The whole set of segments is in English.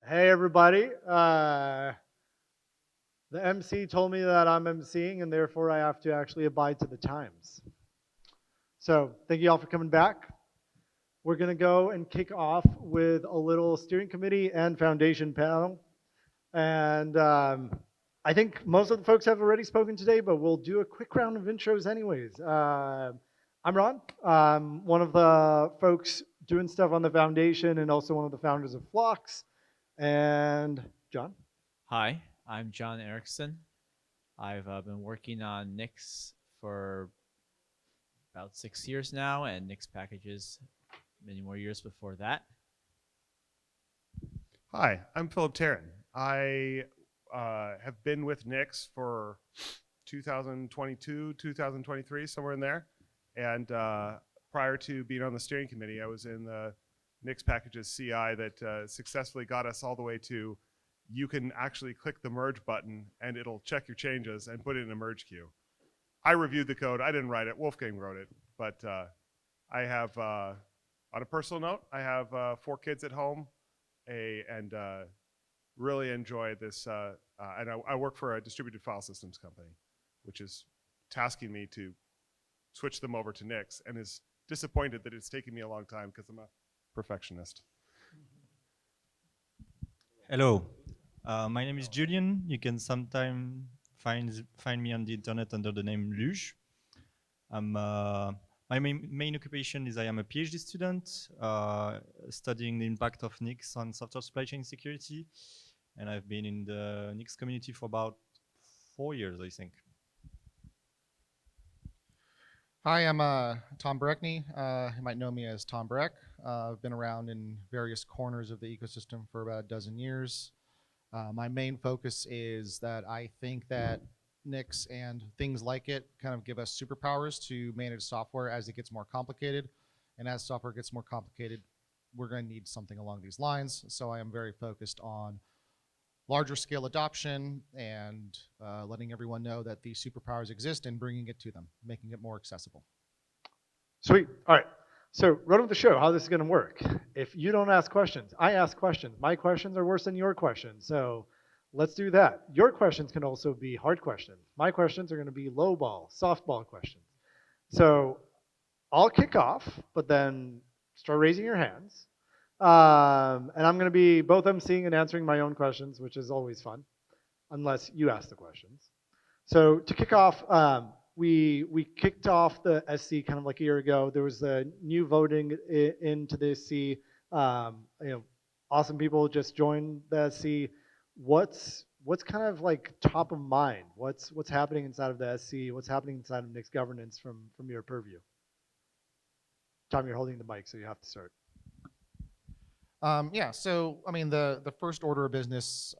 Hey, everybody. The MC told me that I'm MCing, and therefore I have to actually abide to the times. So, thank you all for coming back. We're going to go and kick off with a little steering committee and foundation panel. And I think most of the folks have already spoken today, but we'll do a quick round of intros, anyways. I'm Ron. I'm one of the folks doing stuff on the foundation and also one of the founders of Flox. And John? Hi, I'm John Ericson. I've been working on Nix for about 6 years now, and Nix packages many more years before that. Hi, I'm Philip Taron. I have been with Nix for 2022, 2023, somewhere in there. And prior to being on the steering committee, I was in the Nix packages CI that successfully got us all the way to you can actually click the merge button and it'll check your changes and put it in a merge queue. I reviewed the code. I didn't write it. Wolfgang wrote it. But I have, on a personal note, I have 4 kids at home and really enjoy this. And I work for a distributed file systems company, which is tasking me to switch them over to Nix, and is disappointed that it's taken me a long time because I'm a perfectionist. Hello, my name is Julien. You can sometimes find me on the internet under the name Luge. My main occupation is I am a PhD student studying the impact of Nix on software supply chain security, and I've been in the Nix community for about 4 years, I think. Hi, I'm Tom Bereknyei. You might know me as Tom Berek. I've been around in various corners of the ecosystem for about a dozen years. My main focus is that I think that Nix and things like it kind of give us superpowers to manage software as it gets more complicated. And as software gets more complicated, we're going to need something along these lines. So I am very focused on larger scale adoption and letting everyone know that these superpowers exist and bringing it to them, making it more accessible. Sweet. All right. So, run of the show, how this is going to work. If you don't ask questions, I ask questions. My questions are worse than your questions. So, let's do that. Your questions can also be hard questions. My questions are going to be low ball, softball questions. So, I'll kick off, but then start raising your hands. And I'm going to be both emceeing and answering my own questions, which is always fun, unless you ask the questions. So to kick off, we kicked off the SC kind of like a year ago. There was a new voting into the SC. Awesome people just joined the SC. What's kind of like top of mind? What's happening inside of the SC? What's happening inside of Nix governance from your purview? Tom, you're holding the mic, so you have to start. Yeah, so I mean, the first order of business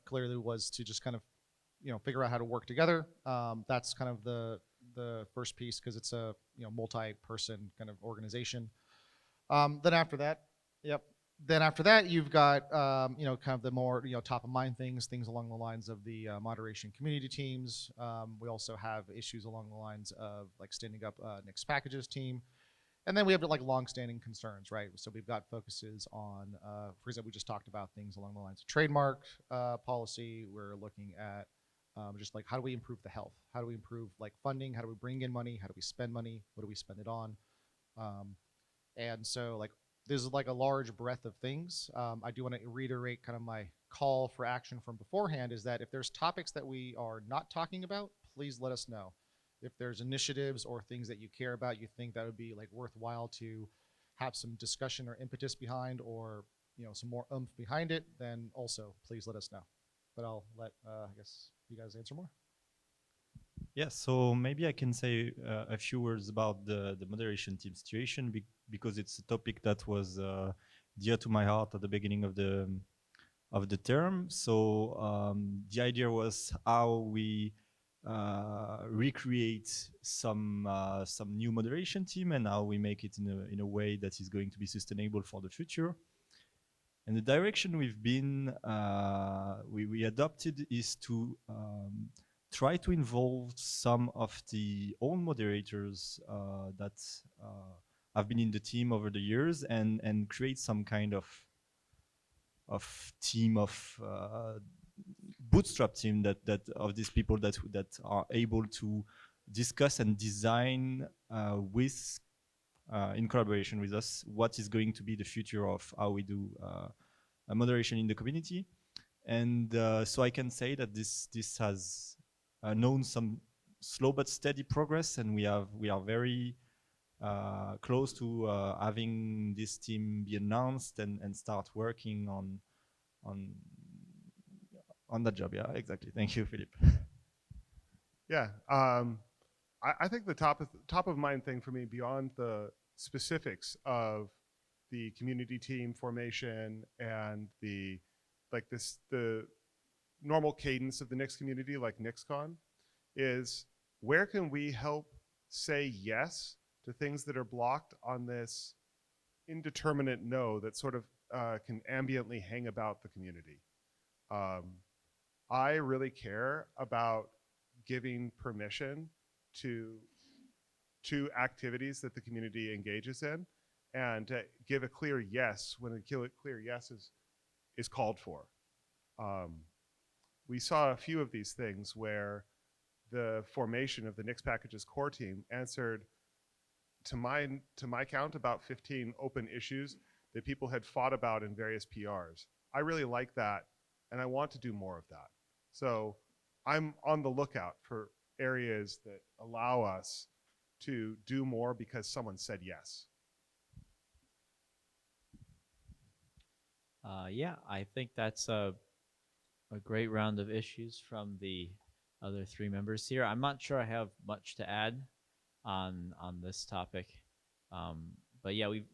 clearly was to just kind of, figure out how to work together. That's kind of the first piece because it's a multi-person kind of organization. Then after that, you've got kind of the more top of mind things along the lines of the moderation community teams. We also have issues along the lines of like standing up Nix packages team. And then we have like long-standing concerns, right? So we've got focuses on, for example, we just talked about things along the lines of trademark policy. We're looking at just like how do we improve the health? How do we improve like funding? How do we bring in money? How do we spend money? What do we spend it on? And so like there's like a large breadth of things. I do want to reiterate kind of my call for action from beforehand is that if there's topics that we are not talking about, please let us know. If there's initiatives or things that you care about, you think that would be like worthwhile to have some discussion or impetus behind, or some more oomph behind it, then also please let us know. But I'll let I guess you guys answer more. Yeah, so maybe I can say a few words about the moderation team situation because it's a topic that was dear to my heart at the beginning of the term. So the idea was how we recreate some new moderation team and how we make it in a way that is going to be sustainable for the future. And the direction we've been we adopted is to try to involve some of the old moderators that have been in the team over the years and create some kind of team of bootstrap team that of these people that are able to discuss and design with in collaboration with us what is going to be the future of how we do moderation in the community. And so I can say that this has known some slow but steady progress, and we are very close to having this team be announced and start working on that job. Yeah, exactly. Thank you, Philippe. Yeah, I think the top of mind thing for me, beyond the specifics of the community team formation and the normal cadence of the Nix community, like NixCon, is where can we help say yes to things that are blocked on this indeterminate no that sort of can ambiently hang about the community. I really care about giving permission to activities that the community engages in, and give a clear yes when a clear yes is called for. We saw a few of these things where the formation of the Nix packages core team answered, to my count, about 15 open issues that people had fought about in various PRs. I really like that, and I want to do more of that. So I'm on the lookout for areas that allow us to do more because someone said yes. Yeah, I think that's a great round of issues from the other three members here. I'm not sure I have much to add on this topic, but yeah, we've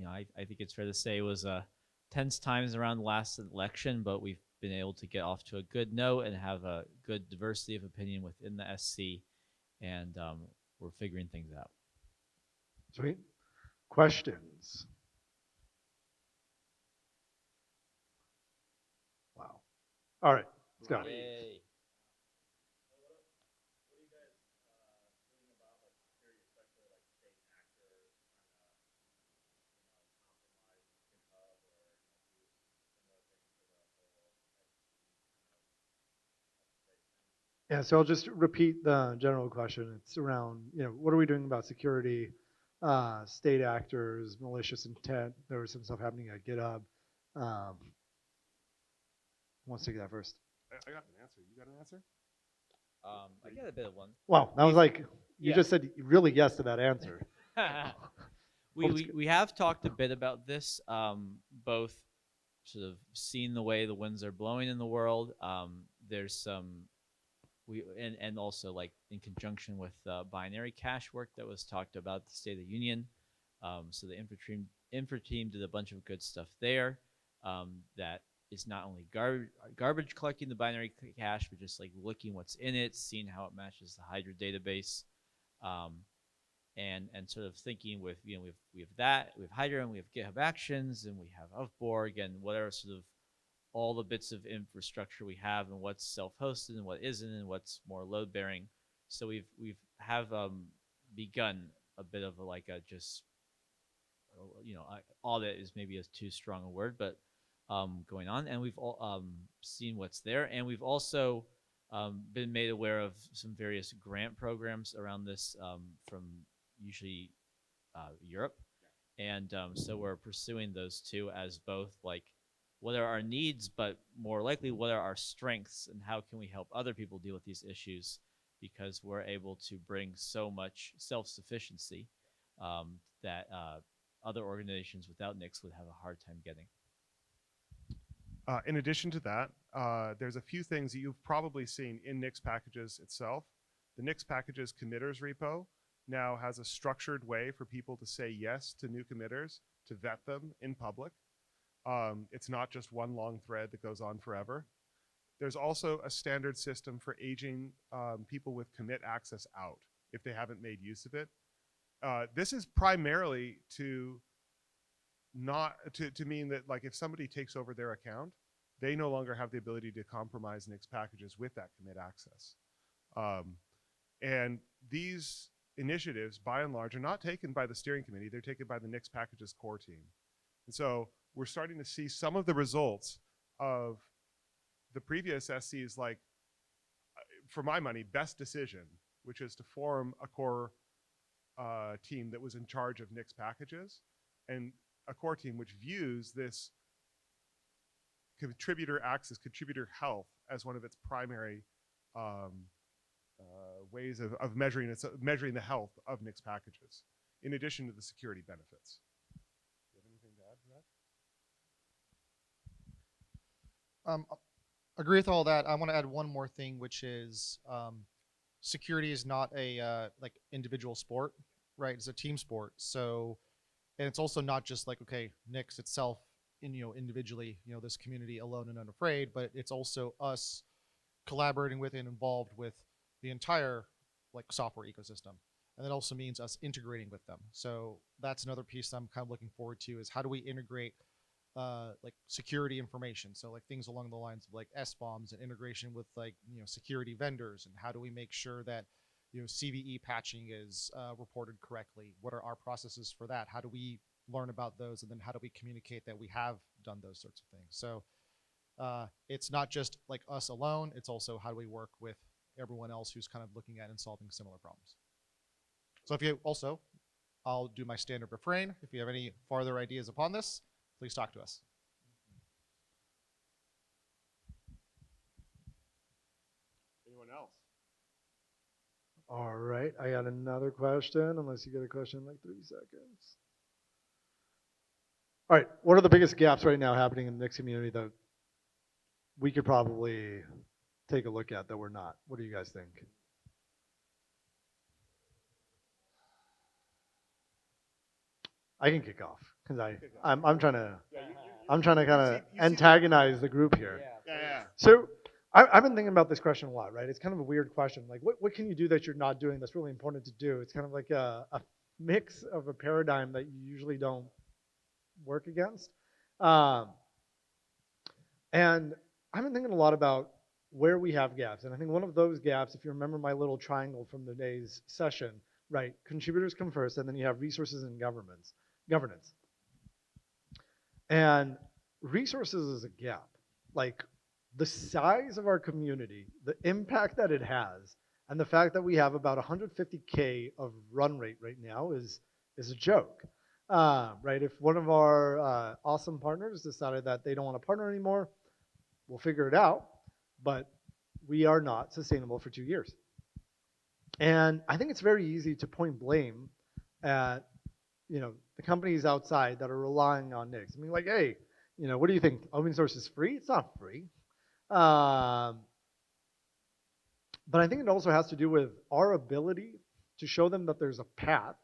I think it's fair to say it was tense times around the last election, but we've been able to get off to a good note and have a good diversity of opinion within the SC, and we're figuring things out. Sweet. Questions? Wow. All right, let's go. Yay. Yeah, so I'll just repeat the general question. It's around, what are we doing about security, state actors, malicious intent? There was some stuff happening at GitHub. Who wants to take that first? I got an answer. You got an answer? I got a bit of one. Wow, that was like, you Yeah. just said really yes to that answer. we have talked a bit about this, both sort of seeing the way the winds are blowing in the world. There's some and also like in conjunction with binary cache work that was talked about at the State of the Union. So the infra team did a bunch of good stuff there. That is not only garbage collecting the binary cache, but just like looking what's in it, seeing how it matches the Hydra database, and sort of thinking with we have that, we have Hydra, and we have GitHub Actions, and we have Borg, and whatever sort of all the bits of infrastructure we have, and what's self-hosted and what isn't, and what's more load-bearing. So we've begun a bit of audit is maybe too strong a word, but going on, and we've all seen what's there, and we've also been made aware of some various grant programs around this from usually Europe, and so we're pursuing those two as both like what are our needs, but more likely what are our strengths, and how can we help other people deal with these issues, because we're able to bring so much self-sufficiency that other organizations without Nix would have a hard time getting. In addition to that, there's a few things that you've probably seen in Nix packages itself. The Nix packages committers repo now has a structured way for people to say yes to new committers, to vet them in public. It's not just one long thread that goes on forever. There's also a standard system for aging people with commit access out if they haven't made use of it. This is primarily to mean that, like, if somebody takes over their account, they no longer have the ability to compromise Nix packages with that commit access. And these initiatives, by and large, are not taken by the steering committee. They're taken by the Nix packages core team. And so we're starting to see some of the results of the previous SC's, like, for my money, best decision, which is to form a core team that was in charge of Nix packages, and a core team which views this contributor access, contributor health as one of its primary ways of measuring the health of Nix packages, in addition to the security benefits. Do you have anything to add to that? Agree with all that. I want to add one more thing, which is security is not a like individual sport, right? It's a team sport. So, and it's also not just like, okay, Nix itself, individually, this community alone and unafraid, but it's also us collaborating with and involved with the entire like software ecosystem. And that also means us integrating with them. So that's another piece I'm kind of looking forward to, is how do we integrate like security information? So like things along the lines of like SBOMs and integration with like, security vendors, and how do we make sure that, CVE patching is reported correctly? What are our processes for that? How do we learn about those? And then how do we communicate that we have done those sorts of things? So it's not just like us alone, it's also how do we work with everyone else who's kind of looking at and solving similar problems. So if you also, I'll do my standard refrain. If you have any farther ideas upon this, please talk to us. Anyone else? All right, I got another question, unless you get a question in like 3 seconds. All right, what are the biggest gaps right now happening in the Nix community that we could probably take a look at that we're not? What do you guys think? I can kick off because I'm trying to kind of antagonize the group here. Yeah. So I've been thinking about this question a lot, right? It's kind of a weird question. Like, what can you do that you're not doing that's really important to do? It's kind of like a mix of a paradigm that you usually don't work against. And I've been thinking a lot about where we have gaps. And I think one of those gaps, if you remember my little triangle from today's session, right? Contributors come first, and then you have resources and governance. And resources is a gap. Like, the size of our community, the impact that it has, and the fact that we have about 150K of run rate right now is a joke. Right? If one of our awesome partners decided that they don't want to partner anymore, we'll figure it out. But we are not sustainable for 2 years. And I think it's very easy to point blame at, the companies outside that are relying on Nix. I mean, like, hey, what do you think? Open source is free? It's not free. But I think it also has to do with our ability to show them that there's a path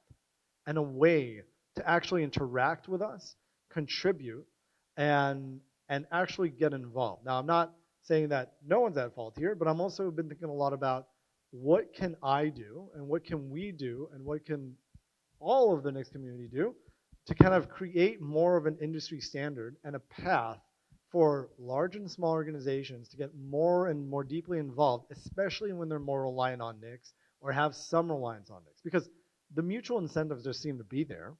and a way to actually interact with us, contribute, and actually get involved. Now, I'm not saying that no one's at fault here, but I'm also been thinking a lot about what can I do and what can we do and what can all of the Nix community do to kind of create more of an industry standard and a path for large and small organizations to get more and more deeply involved, especially when they're more reliant on Nix or have some reliance on Nix, because the mutual incentives just seem to be there,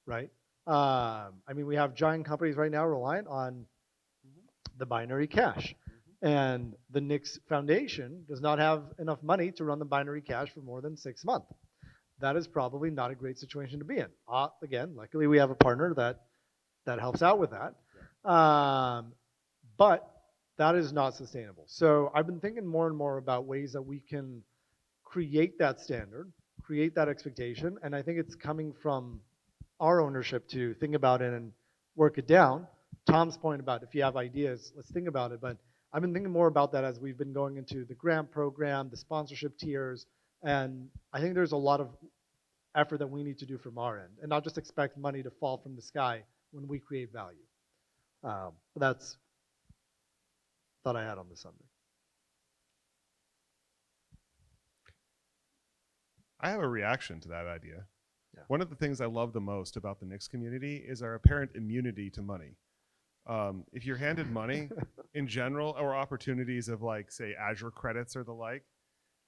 right? I mean, we have giant companies right now reliant on the binary cache. And the NixOS Foundation does not have enough money to run the binary cache for more than 6 months. That is probably not a great situation to be in. Again, luckily we have a partner that helps out with that. But that is not sustainable. So I've been thinking more and more about ways that we can create that standard, create that expectation, and I think it's coming from our ownership to think about it and work it down. Tom's point about if you have ideas, let's think about it, but I've been thinking more about that as we've been going into the grant program, the sponsorship tiers, and I think there's a lot of effort that we need to do from our end, and not just expect money to fall from the sky when we create value. That's thought I had on this subject. I have a reaction to that idea. Yeah. One of the things I love the most about the Nix community is our apparent immunity to money. If you're handed money in general, or opportunities of, like, say, Azure credits or the like,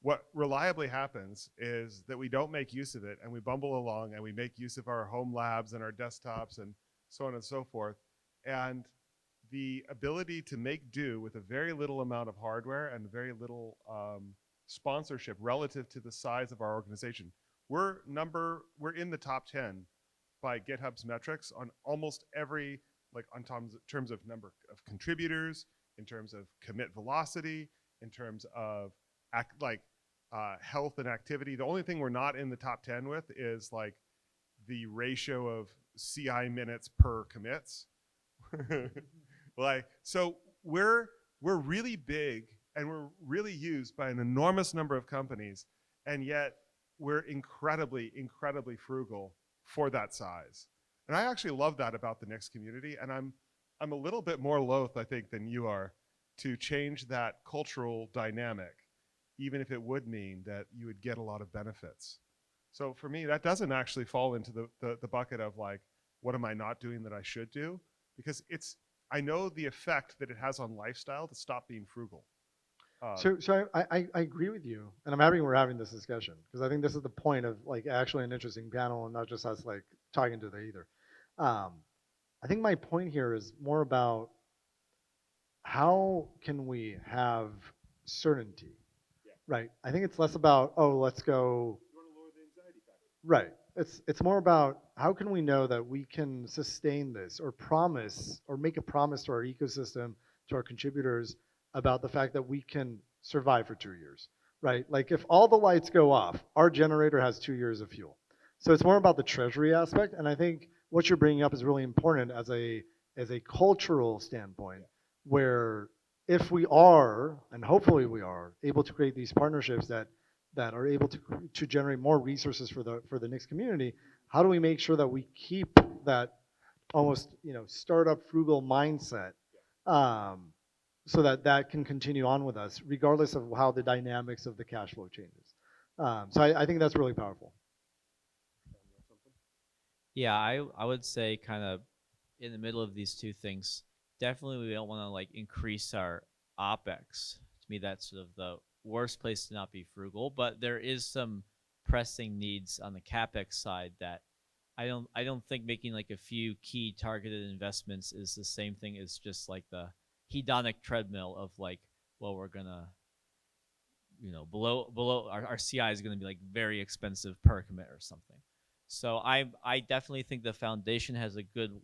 what reliably happens is that we don't make use of it, and we bumble along and we make use of our home labs and our desktops and so on and so forth. And the ability to make do with a very little amount of hardware and very little sponsorship relative to the size of our organization. We're in the top 10 by GitHub's metrics on almost every, like on terms of number of contributors, in terms of commit velocity, in terms of health and activity. The only thing we're not in the top 10 with is like the ratio of CI minutes per commits. Like, so we're really big and we're really used by an enormous number of companies, and yet we're incredibly, incredibly frugal for that size. And I actually love that about the Nix community, and I'm a little bit more loath, I think, than you are to change that cultural dynamic, even if it would mean that you would get a lot of benefits. So for me, that doesn't actually fall into the bucket of like, what am I not doing that I should do? Because I know the effect that it has on lifestyle to stop being frugal. So I agree with you, and I'm happy we're having this discussion, because I think this is the point of like actually an interesting panel and not just us like talking to the either. I think my point here is more about how can we have certainty, right? I think it's less about, oh, let's go. You want to lower the anxiety factor. Right. It's more about how can we know that we can sustain this, or promise, or make a promise to our ecosystem, to our contributors, about the fact that we can survive for 2 years, right? Like if all the lights go off, our generator has 2 years of fuel. So it's more about the treasury aspect, and I think what you're bringing up is really important as a cultural standpoint, where if we are, and hopefully we are, able to create these partnerships that are able to generate more resources for the Nix community, how do we make sure that we keep that almost startup frugal mindset, so that can continue on with us regardless of how the dynamics of the cash flow changes. So I think that's really powerful. Yeah, I would say kind of in the middle of these two things, definitely we don't want to like increase our OpEx. To me, that's sort of the worst place to not be frugal, but there is some pressing needs on the CapEx side that I don't think making like a few key targeted investments is the same thing as just like the hedonic treadmill of like, well, we're gonna below our CI is gonna be like very expensive per commit or something. So I definitely think the foundation has a good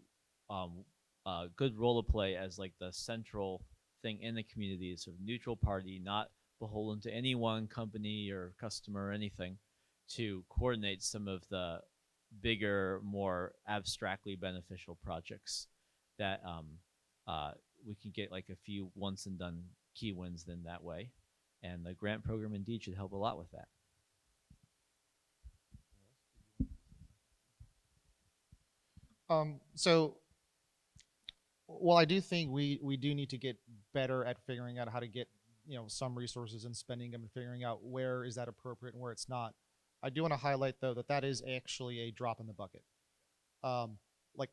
role to play as like the central thing in the community, sort of neutral party, not beholden to any one company or customer or anything, to coordinate some of the bigger, more abstractly beneficial projects that we can get like a few once and done key wins then that way. And the grant program indeed should help a lot with that. So, well, I do think we do need to get better at figuring out how to get some resources and spending them and figuring out where is that appropriate and where it's not. I do want to highlight though that is actually a drop in the bucket. Like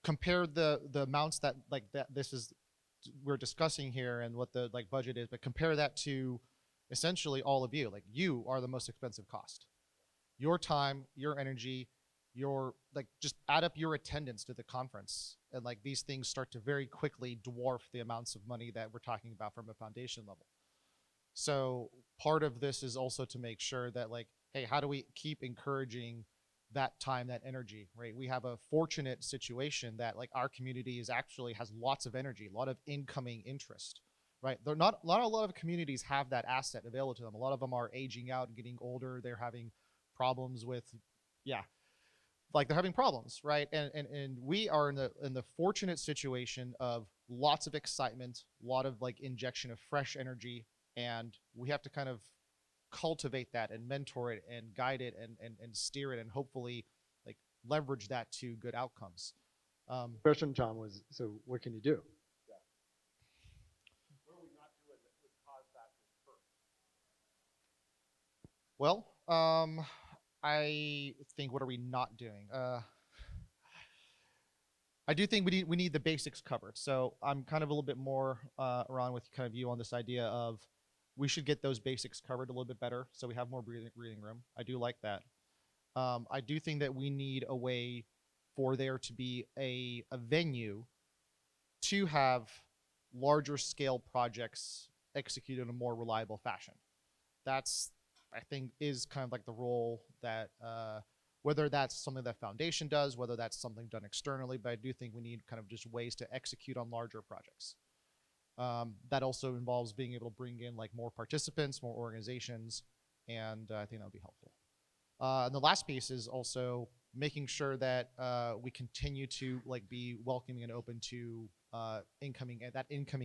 compare the amounts that we're discussing here and what the budget is, but compare that to essentially all of you. Like you are the most expensive cost. Your time, your energy, your just add up your attendance to the conference, and these things start to very quickly dwarf the amounts of money that we're talking about from a foundation level. So part of this is also to make sure that hey, how do we keep encouraging that time, that energy, right? We have a fortunate situation that our community has lots of energy, a lot of incoming interest, right? They're not a lot of communities have that asset available to them. A lot of them are aging out and getting older. They're having problems with, they're having problems, right? And we are in the fortunate situation of lots of excitement, a lot of injection of fresh energy, and we have to kind of cultivate that and mentor it and guide it and steer it and hopefully leverage that to good outcomes. Question, Tom, was, so what can you do? Yeah. What are we not doing that would cause that to occur? Well, I think, what are we not doing? I do think we need the basics covered. So I'm kind of a little bit more around with kind of you on this idea of we should get those basics covered a little bit better so we have more breathing room. I do like that. I do think that we need a way for there to be a venue to have larger scale projects executed in a more reliable fashion. That's, I think, is kind of like the role that, whether that's something that Foundation does, whether that's something done externally, but I do think we need kind of just ways to execute on larger projects. That also involves being able to bring in like more participants, more organizations, and I think that would be helpful. And the last piece is also making sure that we continue to like be welcoming and open to incoming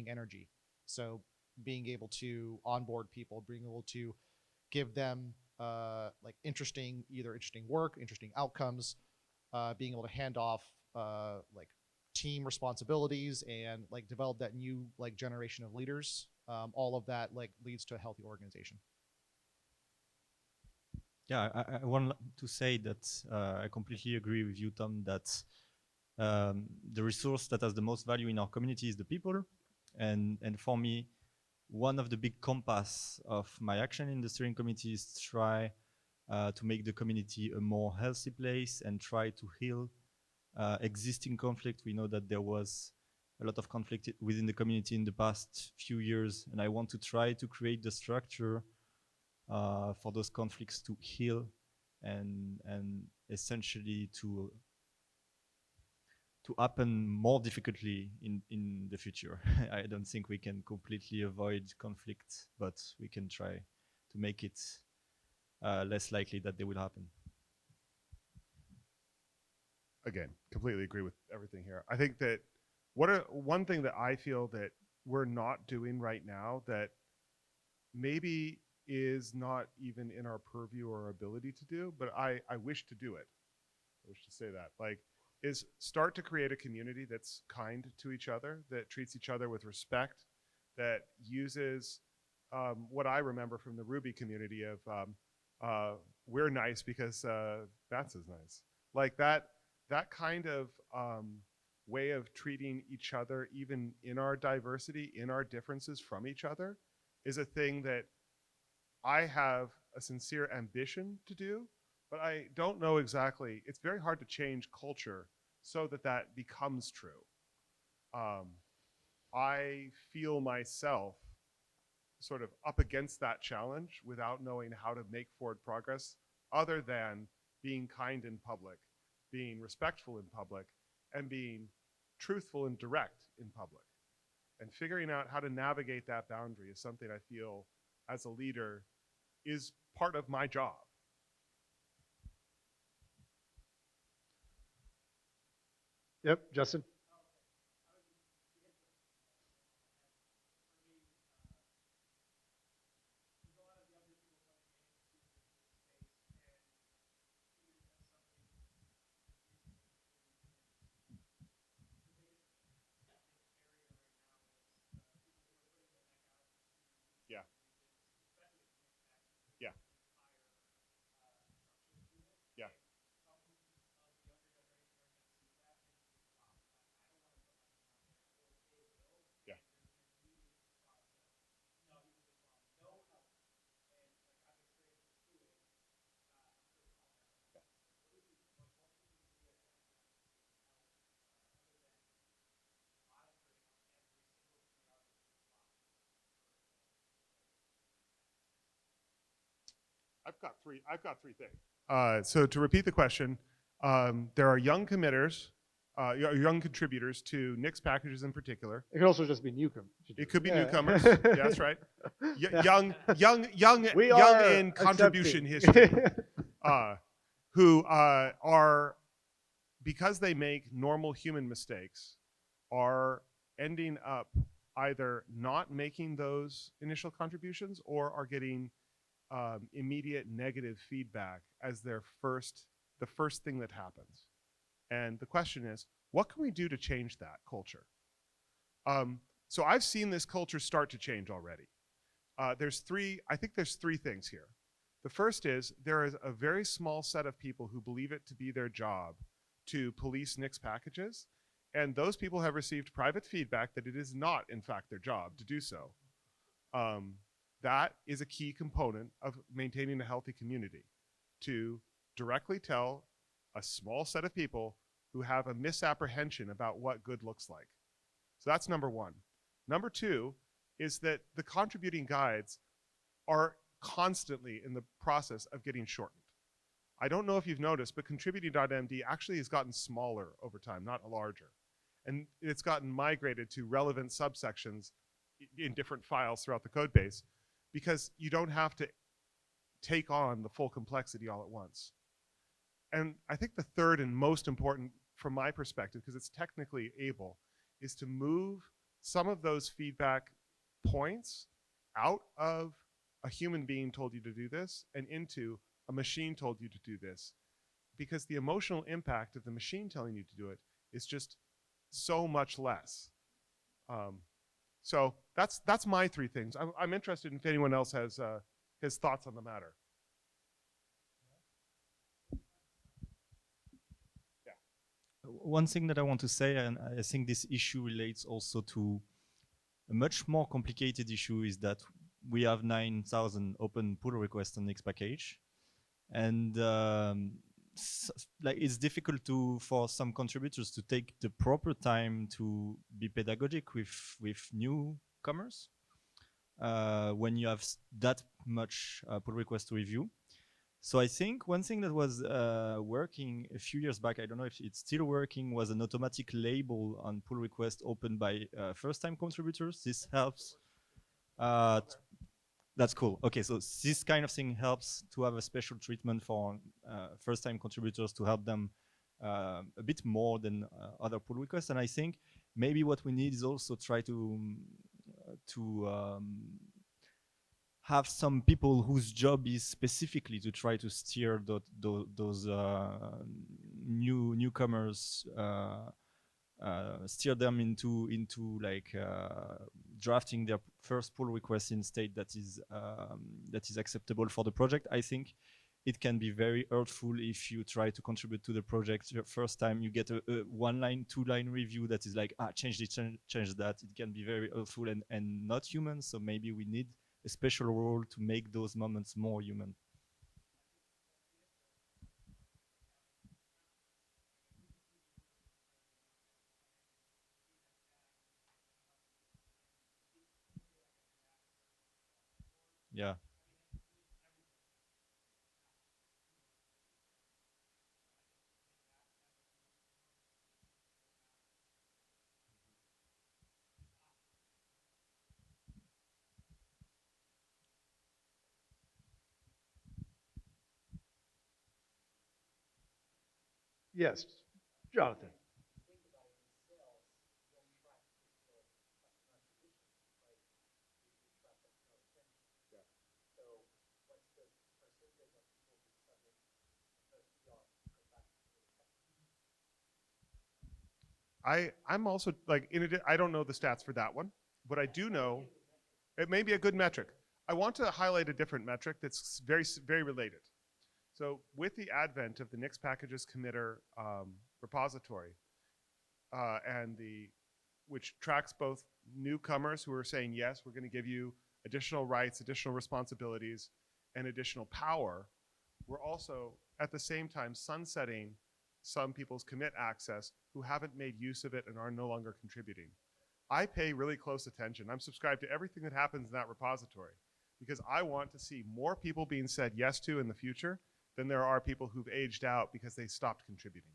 energy. So being able to onboard people, being able to give them like interesting work, interesting outcomes, being able to hand off like team responsibilities and like develop that new like generation of leaders. All of that like leads to a healthy organization. Yeah, I want to say that I completely agree with you, Tom, that the resource that has the most value in our community is the people. And for me, one of the big compass of my action in the steering committee is to try to make the community a more healthy place and try to heal existing conflict. We know that there was a lot of conflict within the community in the past few years, and I want to try to create the structure for those conflicts to heal and essentially to happen more difficultly in the future. I don't think we can completely avoid conflict, but we can try to make it less likely that they will happen. Again, completely agree with everything here. I think that one thing that I feel that we're not doing right now that maybe is not even in our purview or ability to do, but I wish to do it. I wish to say that. Like, is start to create a community that's kind to each other, that treats each other with respect, that uses what I remember from the Ruby community of we're nice because Bats is nice. Like that kind of way of treating each other, even in our diversity, in our differences from each other, is a thing that I have a sincere ambition to do, but I don't know exactly. It's very hard to change culture so that that becomes true. I feel myself sort of up against that challenge without knowing how to make forward progress other than being kind in public, being respectful in public, and being truthful and direct in public. And figuring out how to navigate that boundary is something I feel as a leader is part of my job. Yep, Justin. Yeah. Yeah. Yeah. Yeah. I've got three things. So to repeat the question, there are young committers, young contributors to Nix packages in particular. It could also just be newcomers. It could be newcomers. Yeah, that's right. Young in contribution history, who are, because they make normal human mistakes, are ending up either not making those initial contributions or are getting immediate negative feedback as the first thing that happens. And the question is, what can we do to change that culture? So I've seen this culture start to change already. I think there's three things here. The first is there is a very small set of people who believe it to be their job to police Nix packages, and those people have received private feedback that it is not, in fact, their job to do so. That is a key component of maintaining a healthy community, to directly tell a small set of people who have a misapprehension about what good looks like. So that's number one. Number two is that the contributing guides are constantly in the process of getting shortened. I don't know if you've noticed, but contributing.md actually has gotten smaller over time, not larger. And it's gotten migrated to relevant subsections in different files throughout the code base because you don't have to take on the full complexity all at once. And I think the third and most important from my perspective, because it's technically able, is to move some of those feedback points out of a human being told you to do this and into a machine told you to do this. Because the emotional impact of the machine telling you to do it is just so much less. So that's my three things. I'm interested if anyone else has his thoughts on the matter. One thing that I want to say, and I think this issue relates also to a much more complicated issue, is that we have 9,000 open pull requests on Nix package, and like it's difficult for some contributors to take the proper time to be pedagogic with newcomers when you have that much pull request to review. So I think one thing that was working a few years back, I don't know if it's still working, was an automatic label on pull request opened by first-time contributors. This helps. That's cool. Okay, so this kind of thing helps to have a special treatment for first-time contributors to help them a bit more than other pull requests. And I think maybe what we need is also try to have some people whose job is specifically to try to steer those newcomers, steer them into like drafting their first pull request in state that is acceptable for the project. I think it can be very hurtful if you try to contribute to the project your first time. You get a 1-line, 2-line review that is like, change this, change that. It can be very hurtful and not human. So maybe we need a special role to make those moments more human. Yeah. Yes, Jonathan. I'm also like, I don't know the stats for that one, but I do know it may be a good metric. I want to highlight a different metric that's very related. So with the advent of the Nix packages committer repository, which tracks both newcomers who are saying, yes, we're going to give you additional rights, additional responsibilities, and additional power, we're also at the same time sunsetting some people's commit access who haven't made use of it and are no longer contributing. I pay really close attention. I'm subscribed to everything that happens in that repository because I want to see more people being said yes to in the future than there are people who've aged out because they stopped contributing.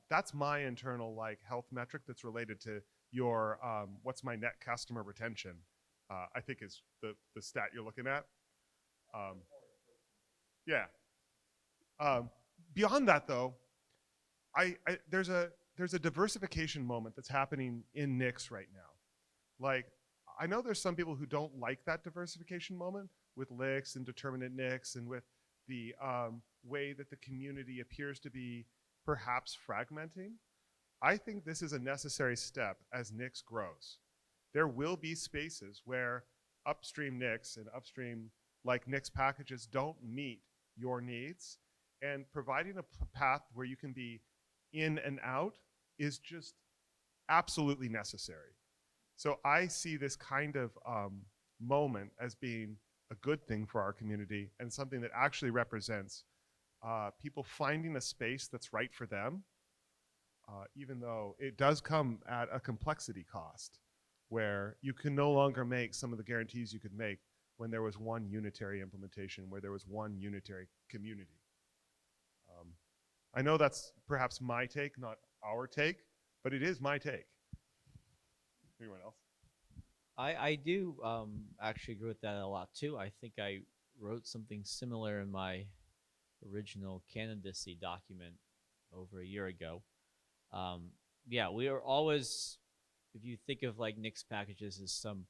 That's my internal like health metric that's related to your what's my net customer retention, I think is the stat you're looking at. Yeah. Beyond that though, there's a diversification moment that's happening in Nix right now. Like, I know there's some people who don't like that diversification moment with Lix and determinate Nix and with the way that the community appears to be perhaps fragmenting. I think this is a necessary step as Nix grows. There will be spaces where upstream Nix and upstream like Nix packages don't meet your needs, and providing a path where you can be in and out is just absolutely necessary. So I see this kind of moment as being a good thing for our community and something that actually represents people finding a space that's right for them even though it does come at a complexity cost, where you can no longer make some of the guarantees you could make when there was one unitary implementation, where there was one unitary community. I know that's perhaps my take, not our take, but it is my take. Anyone else? I do actually agree with that a lot too. I think I wrote something similar in my original candidacy document over a year ago. Yeah, we are always, if you think of like Nix packages as some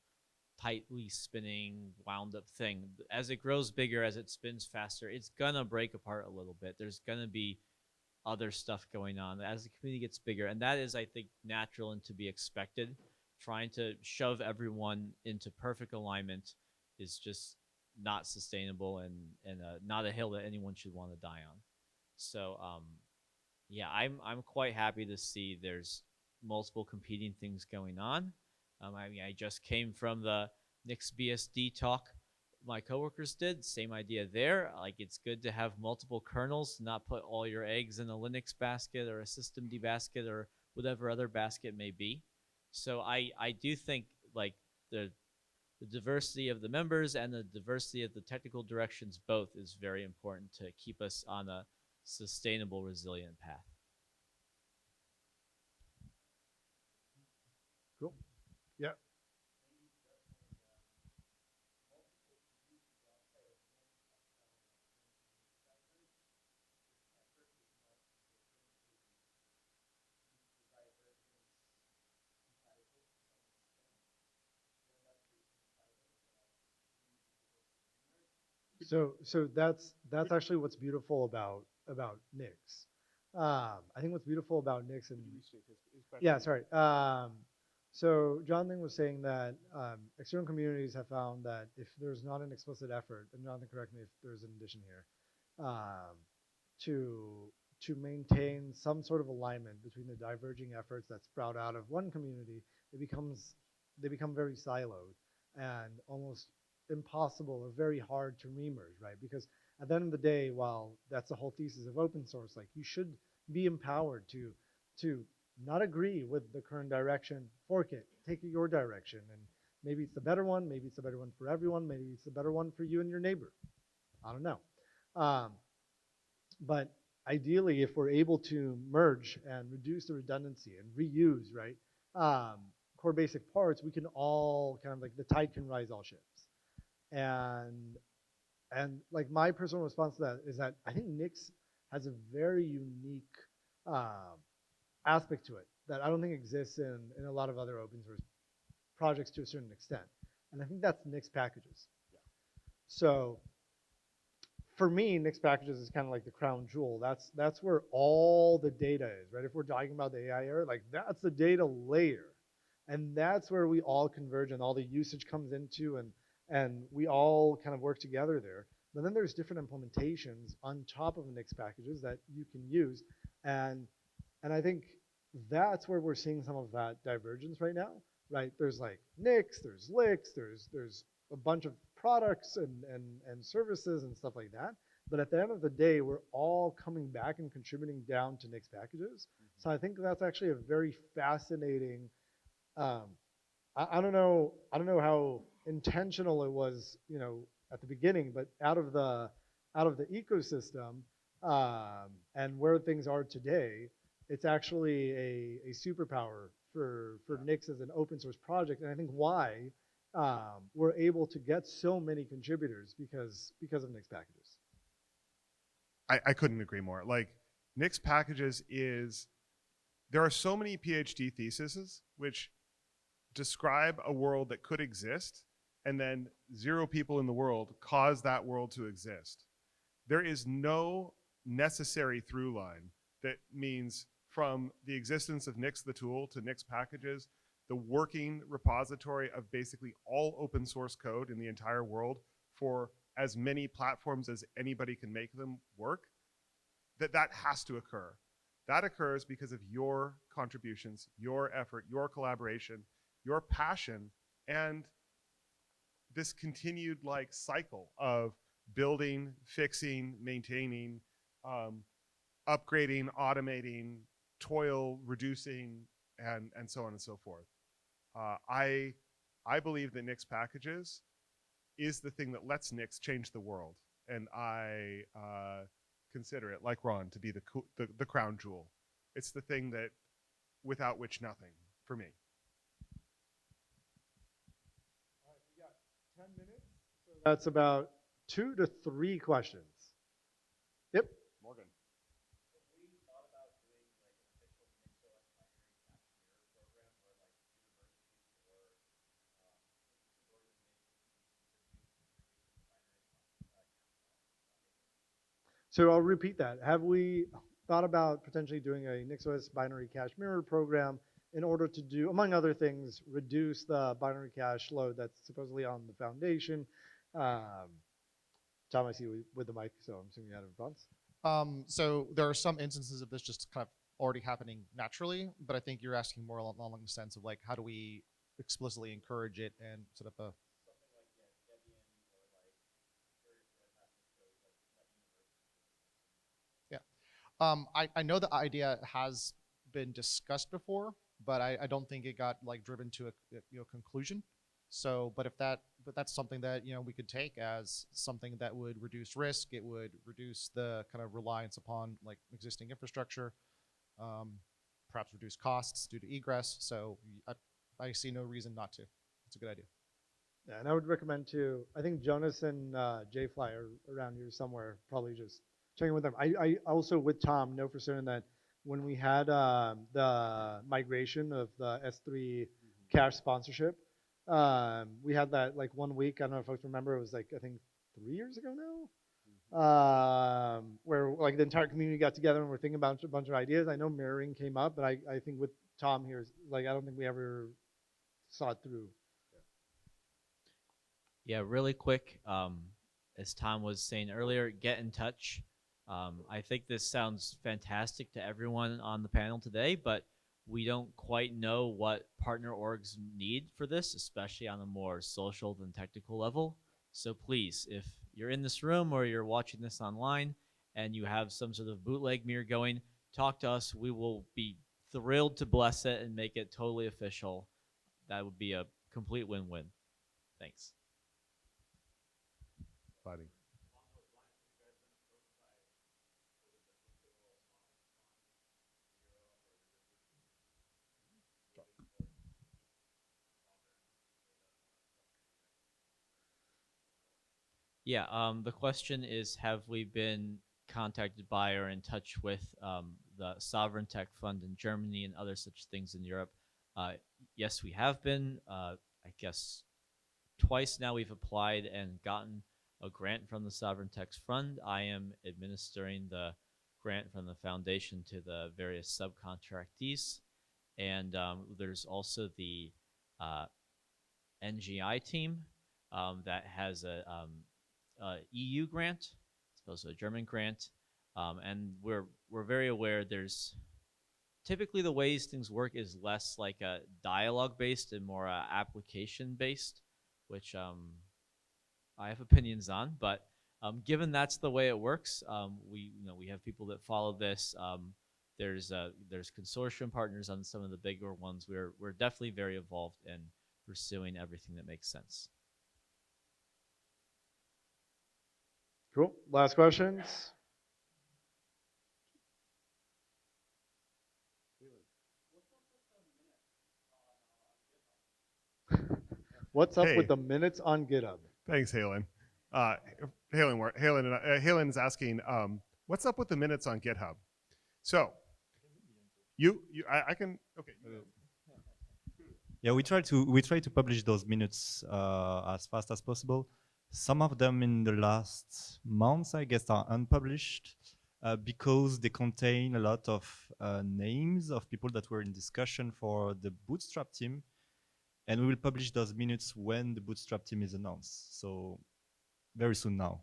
tightly spinning, wound up thing, as it grows bigger, as it spins faster, it's gonna break apart a little bit. There's gonna be other stuff going on as the community gets bigger, and that is, I think, natural and to be expected. Trying to shove everyone into perfect alignment is just not sustainable and not a hill that anyone should want to die on. So yeah, I'm quite happy to see there's multiple competing things going on. I mean, I just came from the Nix BSD talk my coworkers did. Same idea there. Like, it's good to have multiple kernels, not put all your eggs in a Linux basket or a systemd basket or whatever other basket may be. So I do think like the diversity of the members and the diversity of the technical directions both is very important to keep us on a sustainable, resilient path. Cool. Yeah. So that's actually what's beautiful about Nix. I think what's beautiful about Nix and yeah, sorry. So Jonathan was saying that external communities have found that if there's not an explicit effort, and Jonathan, correct me if there's an addition here, to maintain some sort of alignment between the diverging efforts that sprout out of one community, they become very siloed and almost impossible or very hard to remerge, right? Because at the end of the day, while that's the whole thesis of open source, like you should be empowered to not agree with the current direction, fork it, take it your direction, and maybe it's the better one, maybe it's the better one for everyone, maybe it's the better one for you and your neighbor. I don't know. But ideally, if we're able to merge and reduce the redundancy and reuse, right, core basic parts, we can all kind of like the tide can rise all ships. And like my personal response to that is that I think Nix has a very unique aspect to it that I don't think exists in a lot of other open source projects to a certain extent. And I think that's Nix packages. Yeah. So for me, Nix packages is kind of like the crown jewel. That's where all the data is, right? If we're talking about the AI era, like that's the data layer. And that's where we all converge and all the usage comes into and we all kind of work together there. But then there's different implementations on top of Nix packages that you can use. And I think that's where we're seeing some of that divergence right now, right? There's like Nix, there's Lix, there's a bunch of products and services and stuff like that. But at the end of the day, we're all coming back and contributing down to Nix packages. So I think that's actually a very fascinating, I don't know how intentional it was, you know, at the beginning, but out of the ecosystem and where things are today, it's actually a superpower for Nix as an open source project, and I think why we're able to get so many contributors because of Nix packages. I couldn't agree more. Like Nix packages there are so many PhD theses which describe a world that could exist and then 0 people in the world cause that world to exist. There is no necessary through line that means from the existence of Nix the tool to Nix packages, the working repository of basically all open source code in the entire world for as many platforms as anybody can make them work, that has to occur. That occurs because of your contributions, your effort, your collaboration, your passion, and this continued like cycle of building, fixing, maintaining, upgrading, automating, toil reducing and so on and so forth. I believe that Nix packages is the thing that lets Nix change the world, and I consider it, like Ron, to be the crown jewel. It's the thing that without which nothing for me. All right, we got 10 minutes. So that's about 2 to 3 questions. Yep. Morgan. So I'll repeat that. Have we thought about potentially doing a NixOS binary cache mirror program in order to do, among other things, reduce the binary cache load that's supposedly on the foundation? Tom, I see you with the mic, so I'm assuming you had a response. So there are some instances of this just kind of already happening naturally, but I think you're asking more along the sense of like, how do we explicitly encourage it and set up a I know the idea has been discussed before, but I don't think it got like driven to a conclusion. So, but that's something that we could take as something that would reduce risk. It would reduce the kind of reliance upon like existing infrastructure, perhaps reduce costs due to egress. So I see no reason not to. It's a good idea. Yeah, and I would recommend too. I think Jonas and Jfly are around here somewhere. Probably just checking with them. I also with Tom know for certain that when we had the migration of the S3 cache sponsorship, we had that like 1 week. I don't know if folks remember. It was like I think 3 years ago now, where like the entire community got together and we're thinking about a bunch of ideas. I know mirroring came up, but I think with Tom here, like I don't think we ever saw it through. Yeah, really quick. As Tom was saying earlier, get in touch. I think this sounds fantastic to everyone on the panel today, but we don't quite know what partner orgs need for this, especially on a more social than technical level. So please, if you're in this room or you're watching this online and you have some sort of bootleg mirror going, talk to us. We will be thrilled to bless it and make it totally official. That would be a complete win-win. Thanks. Fighting. Yeah, the question is, have we been contacted by or in touch with the Sovereign Tech Fund in Germany and other such things in Europe? Yes, we have been. I guess twice now we've applied and gotten a grant from the Sovereign Tech Fund. I am administering the grant from the foundation to the various subcontractees. And there's also the NGI team that has a EU grant, it's also a German grant, and we're very aware there's typically the ways things work is less like a dialogue based and more application based, which I have opinions on, but given that's the way it works, we have people that follow this. There's consortium partners on some of the bigger ones. We're definitely very involved in pursuing everything that makes sense. Cool. Last questions. What's up with the minutes on GitHub? Thanks, Halen. Halen is asking, what's up with the minutes on GitHub? So, I can, okay. Yeah, we try to publish those minutes as fast as possible. Some of them in the last months, I guess, are unpublished because they contain a lot of names of people that were in discussion for the Bootstrap team. And we will publish those minutes when the Bootstrap team is announced. So very soon now.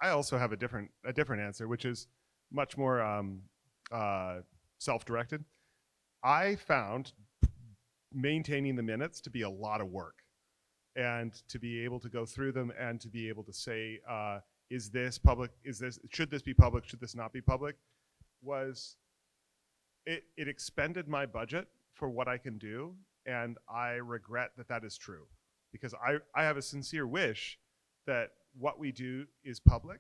I also have a different answer, which is much more self-directed. I found maintaining the minutes to be a lot of work, and to be able to go through them and to be able to say, is this public? Should this be public? Should this not be public? Was it expended my budget for what I can do, and I regret that that is true, because I have a sincere wish that what we do is public,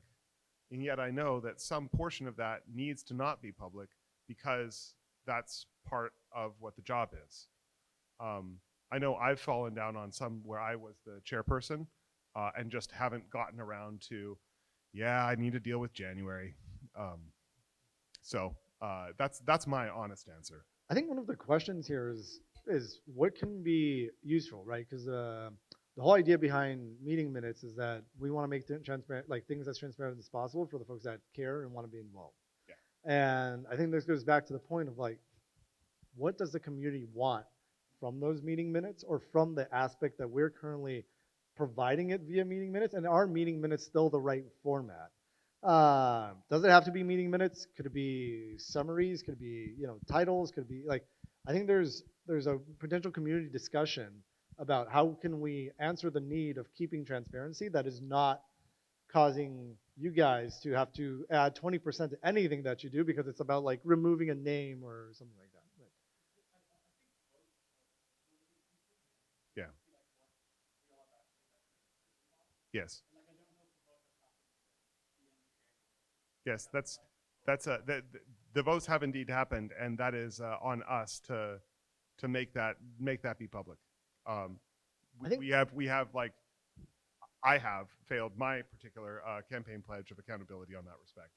and yet I know that some portion of that needs to not be public because that's part of what the job is. I know I've fallen down on some where I was the chairperson and just haven't gotten around to, yeah, I need to deal with January. So that's my honest answer. I think one of the questions here is what can be useful, right? Because the whole idea behind meeting minutes is that we want to make transparent, like things as transparent as possible for the folks that care and want to be involved. Yeah. And I think this goes back to the point of like, what does the community want from those meeting minutes, or from the aspect that we're currently providing it via meeting minutes, and are meeting minutes still the right format? Does it have to be meeting minutes? Could it be summaries? Could it be, you know, titles? Could it be like, I think there's a potential community discussion about how can we answer the need of keeping transparency that is not causing you guys to have to add 20% to anything that you do because it's about like removing a name or something like that. Yeah. Yes. Yes, the votes have indeed happened, and that is on us to make that be public. We have like, I have failed my particular campaign pledge of accountability on that respect.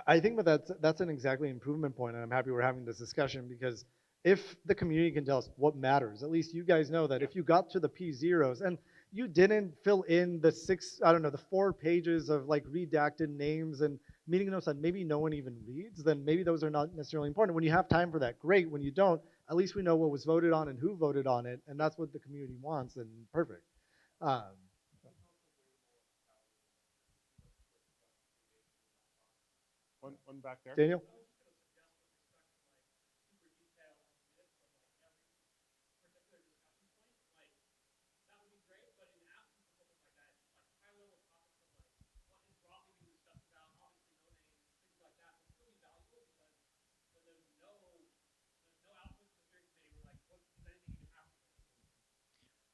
I think that that's an exactly improvement point, and I'm happy we're having this discussion, because if the community can tell us what matters, at least you guys know that if you got to the P0s and you didn't fill in the 4 pages of like redacted names and meeting notes that maybe no one even reads, then maybe those are not necessarily important. When you have time for that, great. When you don't, at least we know what was voted on and who voted on it, and that's what the community wants, and perfect. One back there. Daniel?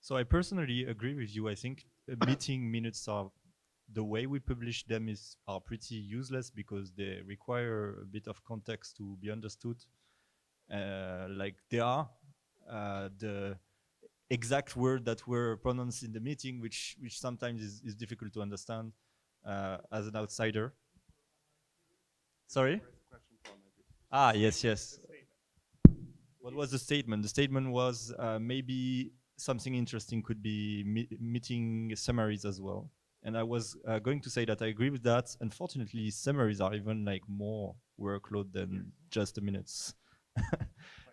So I personally agree with you. I think meeting minutes are, the way we publish them are pretty useless because they require a bit of context to be understood. Like they are the exact word that were pronounced in the meeting, which sometimes is difficult to understand as an outsider. Sorry? Ah, yes. What was the statement? The statement was maybe something interesting could be meeting summaries as well. And I was going to say that I agree with that. Unfortunately, summaries are even like more workload than just the minutes.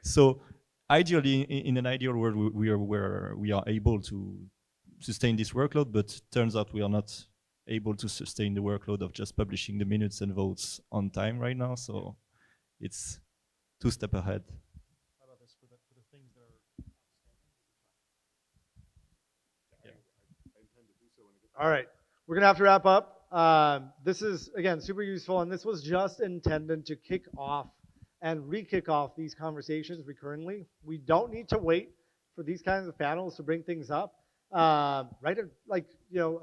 So ideally, in an ideal world, we are able to sustain this workload, but turns out we are not able to sustain the workload of just publishing the minutes and votes on time right now. So it's 2 steps ahead. How about this for the things that are All right, we're gonna have to wrap up. This is, again, super useful, and this was just intended to kick off and re-kick off these conversations recurrently. We don't need to wait for these kinds of panels to bring things up. Write a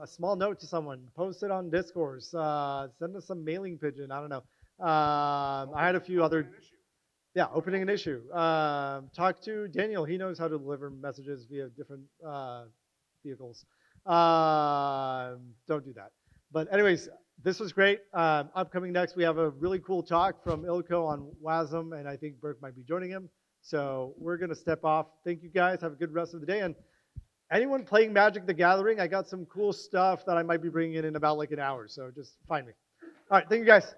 small note to someone, post it on Discord, send us some mailing pigeon, I don't know. I had a few other, opening an issue. Talk to Daniel, he knows how to deliver messages via different vehicles. Don't do that. But anyways, this was great. Upcoming next, we have a really cool talk from Ilko on WASM, and I think Burke might be joining him. So we're gonna step off. Thank you guys, have a good rest of the day. And anyone playing Magic the Gathering, I got some cool stuff that I might be bringing in about like an hour, so just find me. All right, thank you guys.